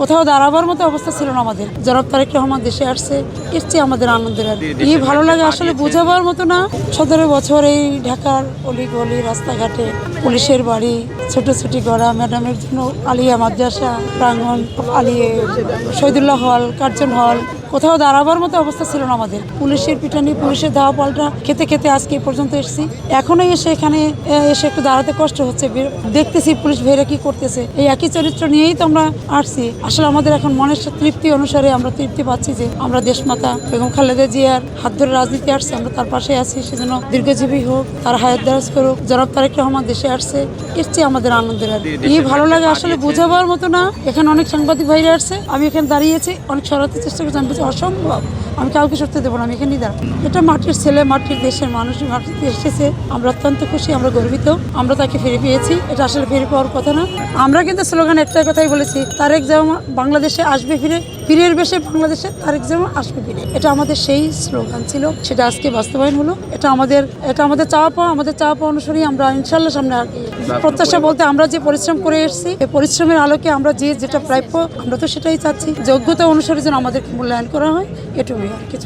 কোথাও দাঁড়াবার মতো অবস্থা ছিল না আমাদের। জনাব তারেক রহমান দেশে আসছে, এর চেয়ে আমাদের আনন্দের আর কি ভালো লাগে আসলে বোঝাবার মতো না। 17 বছর এই ঢাকার অলি গলি রাস্তাঘাটে পুলিশের বাড়ি, ছোটাছুটি করা, ম্যাডামের জন্য আলিয়া মাদ্রাসা প্রাঙ্গণ, শহীদুল্লাহ হল, কার্জন হল, কোথাও দাঁড়াবার মতো অবস্থা ছিল না আমাদের। পুলিশের পিটানি, পুলিশের ধাওয়া পাল্টা খেতে খেতে আজকে এ পর্যন্ত এসেছি। এখনো এসে এখানে এসে একটু দাঁড়াতে কষ্ট হচ্ছে। দেখতেছি পুলিশ ভাইরা কি করতেছে, এই একই চরিত্র নিয়েই তো আমরা আসছি। আসলে আমাদের এখন মনের তৃপ্তি অনুসারে আমরা তৃপ্তি পাচ্ছি যে আমরা দেশমাতা বেগম খালেদা জিয়ার হাত ধরে রাজনীতি আসছে, আমরা তার পাশে আছি। সেজন্য দীর্ঘজীবী হোক, তার হায়াত দারাজ করুক। জনাব তারেক রহমান দেশে আসছে, এর চেয়ে আমাদের আনন্দের আর কি ভালো লাগে আসলে বোঝাবার মতো না। এখানে অনেক সাংবাদিক ভাইরা আসছে, আমি এখানে দাঁড়িয়েছি, অনেক সরাতে চেষ্টা করছি, আমি বলছি অসম্ভব, আমি কাউকে সরতে দেবো না, আমি এখানেই দাঁড়াবো। এটা মাটির ছেলে, মাটির দেশের মানুষ, মাটিতে এসেছে, আমরা অত্যন্ত খুশি, আমরা গর্বিত, আমরা তাকে ফিরে পেয়েছি। এটা আসলে ফিরে পাওয়ার কথা না। আমরা কিন্তু স্লোগান একটাই কথাই বলেছি, তারেক জামান বাংলাদেশে আসবে ফিরে, পীরের বেশে বাংলাদেশে তারেক জামান আসবে ফিরে। এটা আমাদের সেই স্লোগান ছিল, সেটা আজকে বাস্তবায়ন হলো। এটা আমাদের চাওয়া পাওয়া, আমাদের চাওয়া পাওয়া অনুসারেই আমরা ইনশাল্লাহ সামনে আর কি প্রত্যাশা বলতে আমরা যে পরিশ্রম করে এসেছি, এই পরিশ্রমের আলোকে আমরা যেটা প্রাপ্য আমরা তো সেটাই চাচ্ছি। যোগ্যতা অনুসারে যেন আমাদেরকে মূল্যায়ন করা হয়, এটুকুই আর কিছু।